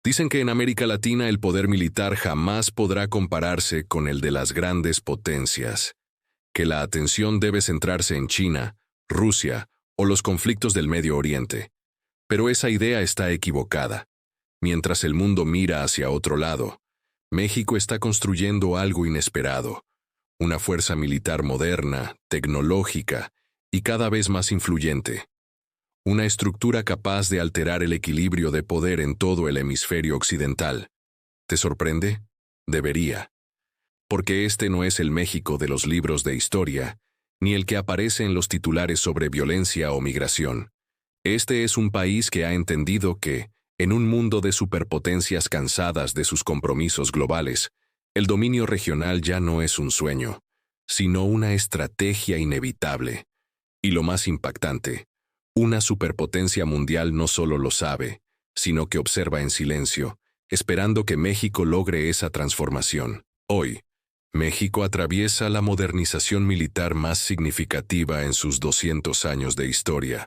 Dicen que en América Latina el poder militar jamás podrá compararse con el de las grandes potencias, que la atención debe centrarse en China, Rusia o los conflictos del Medio Oriente. Pero esa idea está equivocada. Mientras el mundo mira hacia otro lado, México está construyendo algo inesperado, una fuerza militar moderna, tecnológica y cada vez más influyente. Una estructura capaz de alterar el equilibrio de poder en todo el hemisferio occidental. ¿Te sorprende? Debería. Porque este no es el México de los libros de historia, ni el que aparece en los titulares sobre violencia o migración. Este es un país que ha entendido que, en un mundo de superpotencias cansadas de sus compromisos globales, el dominio regional ya no es un sueño, sino una estrategia inevitable. Y lo más impactante, una superpotencia mundial no solo lo sabe, sino que observa en silencio, esperando que México logre esa transformación. Hoy, México atraviesa la modernización militar más significativa en sus 200 años de historia.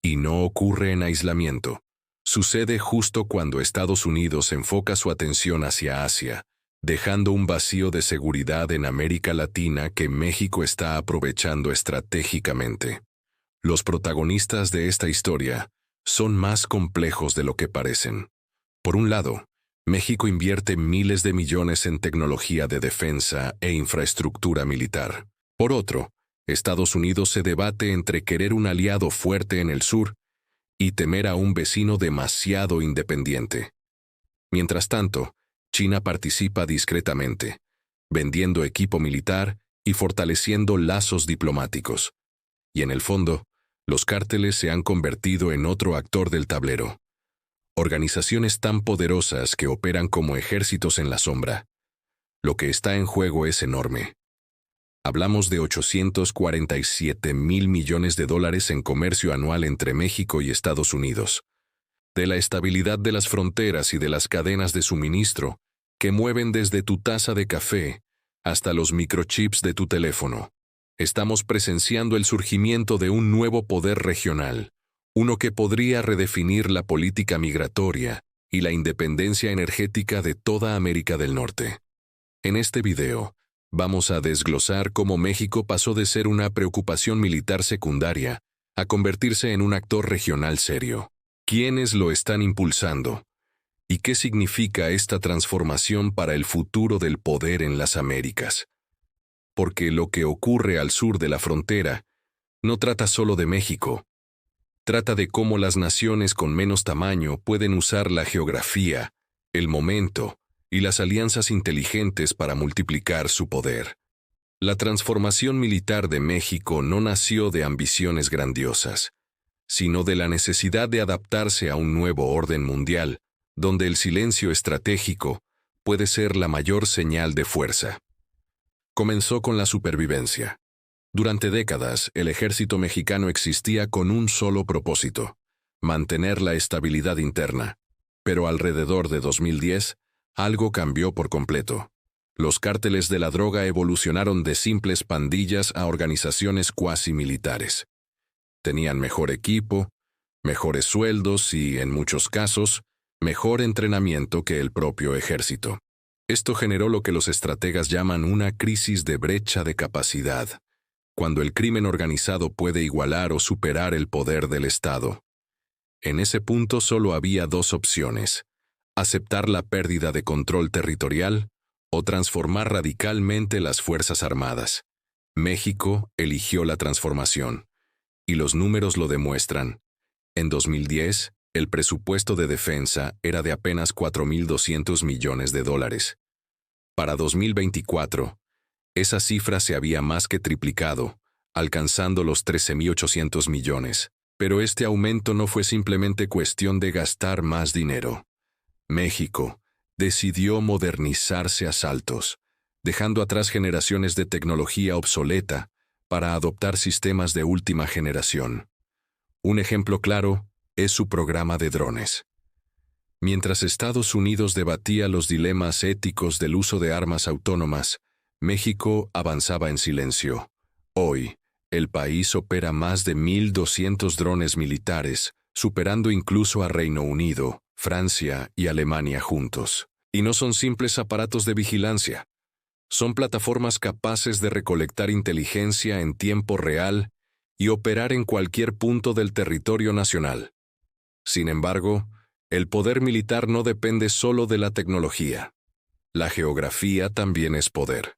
Y no ocurre en aislamiento. Sucede justo cuando Estados Unidos enfoca su atención hacia Asia, dejando un vacío de seguridad en América Latina que México está aprovechando estratégicamente. Los protagonistas de esta historia son más complejos de lo que parecen. Por un lado, México invierte miles de millones en tecnología de defensa e infraestructura militar. Por otro, Estados Unidos se debate entre querer un aliado fuerte en el sur y temer a un vecino demasiado independiente. Mientras tanto, China participa discretamente, vendiendo equipo militar y fortaleciendo lazos diplomáticos. Y en el fondo, los cárteles se han convertido en otro actor del tablero. Organizaciones tan poderosas que operan como ejércitos en la sombra. Lo que está en juego es enorme. Hablamos de 847,000 millones de dólares en comercio anual entre México y Estados Unidos. De la estabilidad de las fronteras y de las cadenas de suministro, que mueven desde tu taza de café hasta los microchips de tu teléfono. Estamos presenciando el surgimiento de un nuevo poder regional, uno que podría redefinir la política migratoria y la independencia energética de toda América del Norte. En este video, vamos a desglosar cómo México pasó de ser una preocupación militar secundaria a convertirse en un actor regional serio. ¿Quiénes lo están impulsando? ¿Y qué significa esta transformación para el futuro del poder en las Américas? Porque lo que ocurre al sur de la frontera no trata solo de México. Trata de cómo las naciones con menos tamaño pueden usar la geografía, el momento y las alianzas inteligentes para multiplicar su poder. La transformación militar de México no nació de ambiciones grandiosas, sino de la necesidad de adaptarse a un nuevo orden mundial, donde el silencio estratégico puede ser la mayor señal de fuerza. Comenzó con la supervivencia. Durante décadas, el ejército mexicano existía con un solo propósito: mantener la estabilidad interna. Pero alrededor de 2010, algo cambió por completo. Los cárteles de la droga evolucionaron de simples pandillas a organizaciones cuasi militares. Tenían mejor equipo, mejores sueldos y, en muchos casos, mejor entrenamiento que el propio ejército. Esto generó lo que los estrategas llaman una crisis de brecha de capacidad, cuando el crimen organizado puede igualar o superar el poder del Estado. En ese punto solo había dos opciones: aceptar la pérdida de control territorial o transformar radicalmente las Fuerzas Armadas. México eligió la transformación, y los números lo demuestran. En 2010, el presupuesto de defensa era de apenas 4,200 millones de dólares. Para 2024, esa cifra se había más que triplicado, alcanzando los 13,800 millones. Pero este aumento no fue simplemente cuestión de gastar más dinero. México decidió modernizarse a saltos, dejando atrás generaciones de tecnología obsoleta para adoptar sistemas de última generación. Un ejemplo claro es su programa de drones. Mientras Estados Unidos debatía los dilemas éticos del uso de armas autónomas, México avanzaba en silencio. Hoy, el país opera más de 1,200 drones militares, superando incluso a Reino Unido, Francia y Alemania juntos. Y no son simples aparatos de vigilancia. Son plataformas capaces de recolectar inteligencia en tiempo real y operar en cualquier punto del territorio nacional. Sin embargo, el poder militar no depende solo de la tecnología. La geografía también es poder.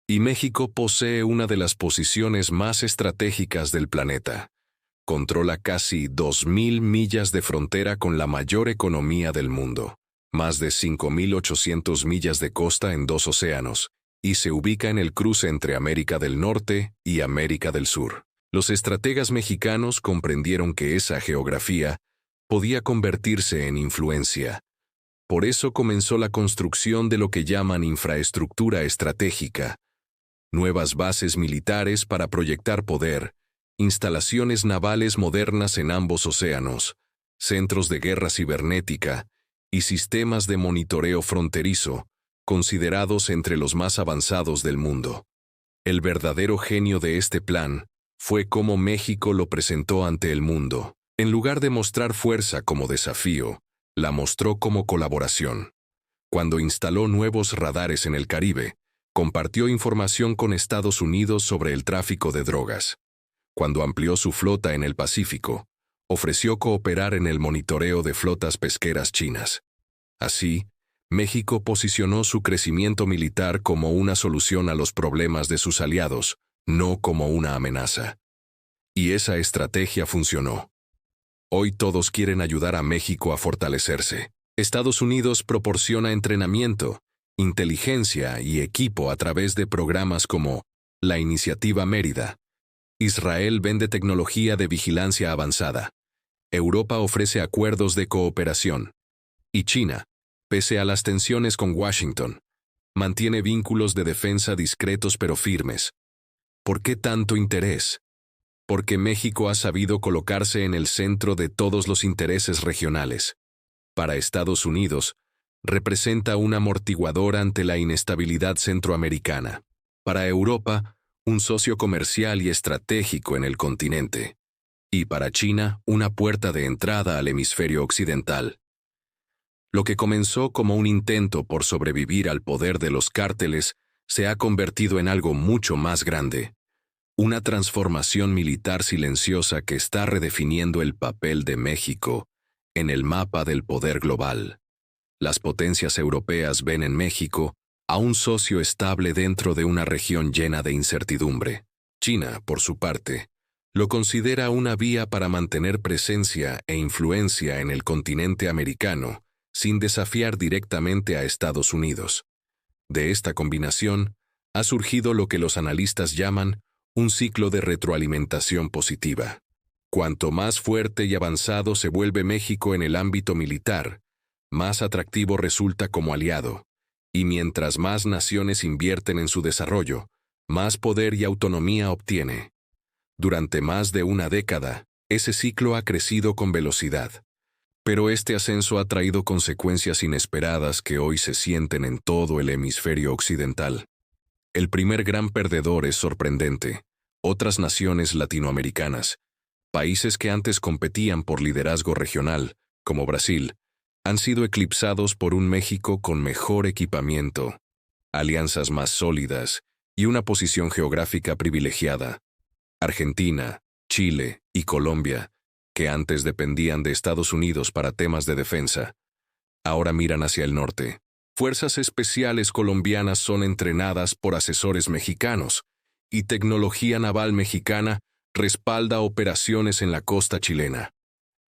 Y México posee una de las posiciones más estratégicas del planeta. Controla casi 2.000 millas de frontera con la mayor economía del mundo, más de 5.800 millas de costa en 2 océanos, y se ubica en el cruce entre América del Norte y América del Sur. Los estrategas mexicanos comprendieron que esa geografía podía convertirse en influencia. Por eso comenzó la construcción de lo que llaman infraestructura estratégica, nuevas bases militares para proyectar poder, instalaciones navales modernas en ambos océanos, centros de guerra cibernética y sistemas de monitoreo fronterizo, considerados entre los más avanzados del mundo. El verdadero genio de este plan fue cómo México lo presentó ante el mundo. En lugar de mostrar fuerza como desafío, la mostró como colaboración. Cuando instaló nuevos radares en el Caribe, compartió información con Estados Unidos sobre el tráfico de drogas. Cuando amplió su flota en el Pacífico, ofreció cooperar en el monitoreo de flotas pesqueras chinas. Así, México posicionó su crecimiento militar como una solución a los problemas de sus aliados, no como una amenaza. Y esa estrategia funcionó. Hoy todos quieren ayudar a México a fortalecerse. Estados Unidos proporciona entrenamiento, inteligencia y equipo a través de programas como la Iniciativa Mérida. Israel vende tecnología de vigilancia avanzada. Europa ofrece acuerdos de cooperación. Y China, pese a las tensiones con Washington, mantiene vínculos de defensa discretos pero firmes. ¿Por qué tanto interés? Porque México ha sabido colocarse en el centro de todos los intereses regionales. Para Estados Unidos, representa un amortiguador ante la inestabilidad centroamericana. Para Europa, un socio comercial y estratégico en el continente. Y para China, una puerta de entrada al hemisferio occidental. Lo que comenzó como un intento por sobrevivir al poder de los cárteles se ha convertido en algo mucho más grande. Una transformación militar silenciosa que está redefiniendo el papel de México en el mapa del poder global. Las potencias europeas ven en México a un socio estable dentro de una región llena de incertidumbre. China, por su parte, lo considera una vía para mantener presencia e influencia en el continente americano, sin desafiar directamente a Estados Unidos. De esta combinación, ha surgido lo que los analistas llaman un ciclo de retroalimentación positiva. Cuanto más fuerte y avanzado se vuelve México en el ámbito militar, más atractivo resulta como aliado, y mientras más naciones invierten en su desarrollo, más poder y autonomía obtiene. Durante más de una década, ese ciclo ha crecido con velocidad. Pero este ascenso ha traído consecuencias inesperadas que hoy se sienten en todo el hemisferio occidental. El primer gran perdedor es sorprendente. Otras naciones latinoamericanas, países que antes competían por liderazgo regional, como Brasil, han sido eclipsados por un México con mejor equipamiento, alianzas más sólidas y una posición geográfica privilegiada. Argentina, Chile y Colombia, que antes dependían de Estados Unidos para temas de defensa, ahora miran hacia el norte. Fuerzas especiales colombianas son entrenadas por asesores mexicanos, y tecnología naval mexicana respalda operaciones en la costa chilena.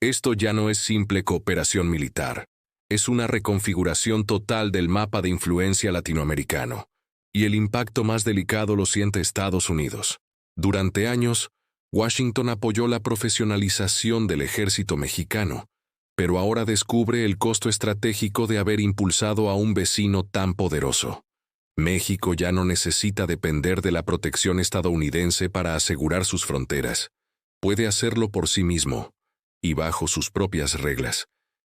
Esto ya no es simple cooperación militar, es una reconfiguración total del mapa de influencia latinoamericano, y el impacto más delicado lo siente Estados Unidos. Durante años, Washington apoyó la profesionalización del ejército mexicano, pero ahora descubre el costo estratégico de haber impulsado a un vecino tan poderoso. México ya no necesita depender de la protección estadounidense para asegurar sus fronteras. Puede hacerlo por sí mismo, y bajo sus propias reglas.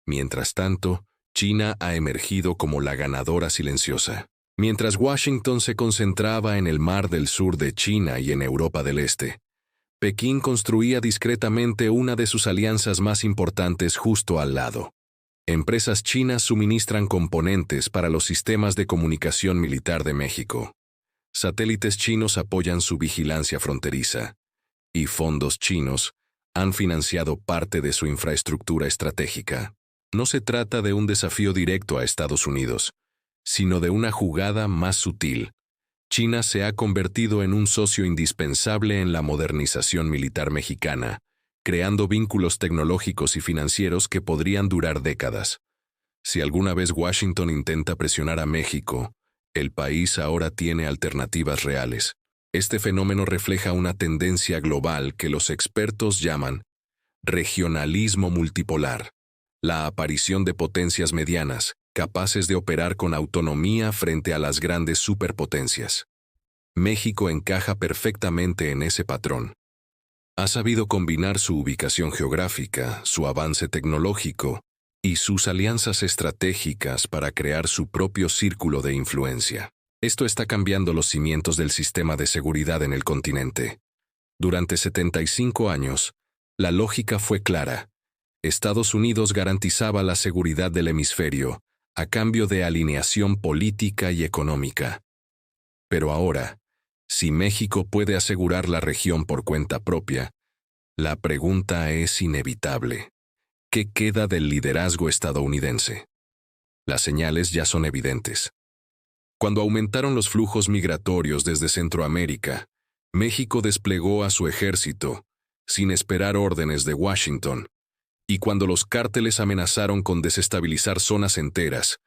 Mientras tanto, China ha emergido como la ganadora silenciosa. Mientras Washington se concentraba en el Mar del Sur de China y en Europa del Este, Pekín construía discretamente una de sus alianzas más importantes justo al lado. Empresas chinas suministran componentes para los sistemas de comunicación militar de México. Satélites chinos apoyan su vigilancia fronteriza. Y fondos chinos han financiado parte de su infraestructura estratégica. No se trata de un desafío directo a Estados Unidos, sino de una jugada más sutil. China se ha convertido en un socio indispensable en la modernización militar mexicana, creando vínculos tecnológicos y financieros que podrían durar décadas. Si alguna vez Washington intenta presionar a México, el país ahora tiene alternativas reales. Este fenómeno refleja una tendencia global que los expertos llaman regionalismo multipolar, la aparición de potencias medianas, capaces de operar con autonomía frente a las grandes superpotencias. México encaja perfectamente en ese patrón. Ha sabido combinar su ubicación geográfica, su avance tecnológico y sus alianzas estratégicas para crear su propio círculo de influencia. Esto está cambiando los cimientos del sistema de seguridad en el continente. Durante 75 años, la lógica fue clara. Estados Unidos garantizaba la seguridad del hemisferio a cambio de alineación política y económica. Pero ahora, si México puede asegurar la región por cuenta propia, la pregunta es inevitable. ¿Qué queda del liderazgo estadounidense? Las señales ya son evidentes. Cuando aumentaron los flujos migratorios desde Centroamérica, México desplegó a su ejército, sin esperar órdenes de Washington, y cuando los cárteles amenazaron con desestabilizar zonas enteras,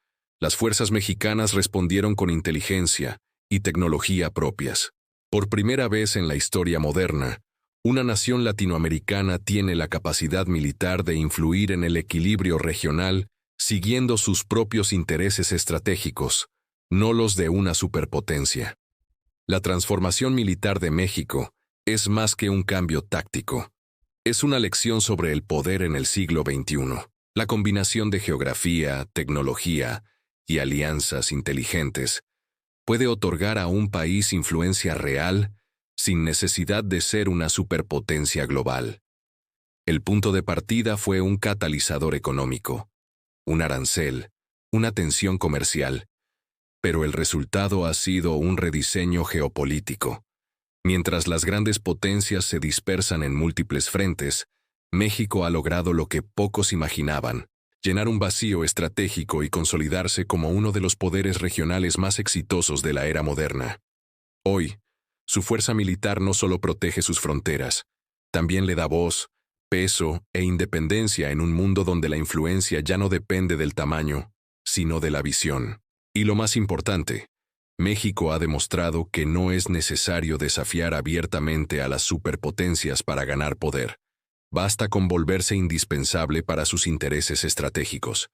las fuerzas mexicanas respondieron con inteligencia y tecnología propias. Por primera vez en la historia moderna, una nación latinoamericana tiene la capacidad militar de influir en el equilibrio regional siguiendo sus propios intereses estratégicos, no los de una superpotencia. La transformación militar de México es más que un cambio táctico. Es una lección sobre el poder en el siglo XXI. La combinación de geografía, tecnología y alianzas inteligentes puede otorgar a un país influencia real sin necesidad de ser una superpotencia global. El punto de partida fue un catalizador económico, un arancel, una tensión comercial, pero el resultado ha sido un rediseño geopolítico. Mientras las grandes potencias se dispersan en múltiples frentes, México ha logrado lo que pocos imaginaban: llenar un vacío estratégico y consolidarse como uno de los poderes regionales más exitosos de la era moderna. Hoy, su fuerza militar no solo protege sus fronteras, también le da voz, peso e independencia en un mundo donde la influencia ya no depende del tamaño, sino de la visión. Y lo más importante, México ha demostrado que no es necesario desafiar abiertamente a las superpotencias para ganar poder. Basta con volverse indispensable para sus intereses estratégicos.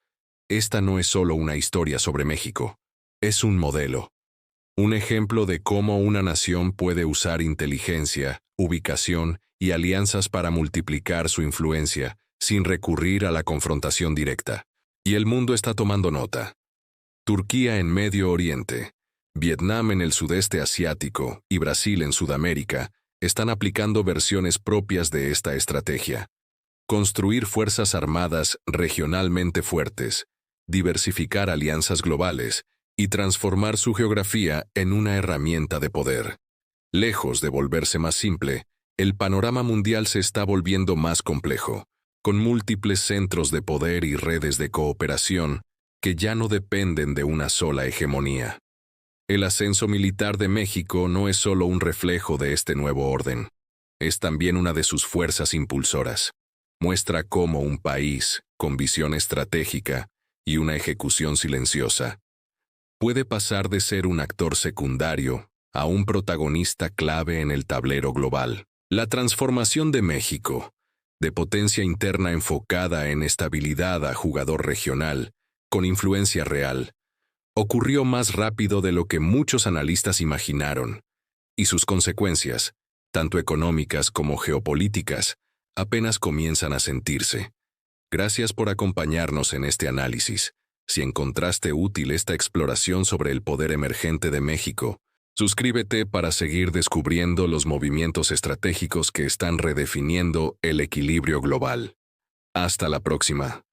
Esta no es solo una historia sobre México, es un modelo. Un ejemplo de cómo una nación puede usar inteligencia, ubicación y alianzas para multiplicar su influencia, sin recurrir a la confrontación directa. Y el mundo está tomando nota. Turquía en Medio Oriente, Vietnam en el sudeste asiático y Brasil en Sudamérica están aplicando versiones propias de esta estrategia. Construir fuerzas armadas regionalmente fuertes, diversificar alianzas globales y transformar su geografía en una herramienta de poder. Lejos de volverse más simple, el panorama mundial se está volviendo más complejo, con múltiples centros de poder y redes de cooperación que ya no dependen de una sola hegemonía. El ascenso militar de México no es solo un reflejo de este nuevo orden, es también una de sus fuerzas impulsoras. Muestra cómo un país, con visión estratégica y una ejecución silenciosa, puede pasar de ser un actor secundario a un protagonista clave en el tablero global. La transformación de México, de potencia interna enfocada en estabilidad a jugador regional, con influencia real, ocurrió más rápido de lo que muchos analistas imaginaron, y sus consecuencias, tanto económicas como geopolíticas, apenas comienzan a sentirse. Gracias por acompañarnos en este análisis. Si encontraste útil esta exploración sobre el poder emergente de México, suscríbete para seguir descubriendo los movimientos estratégicos que están redefiniendo el equilibrio global. Hasta la próxima.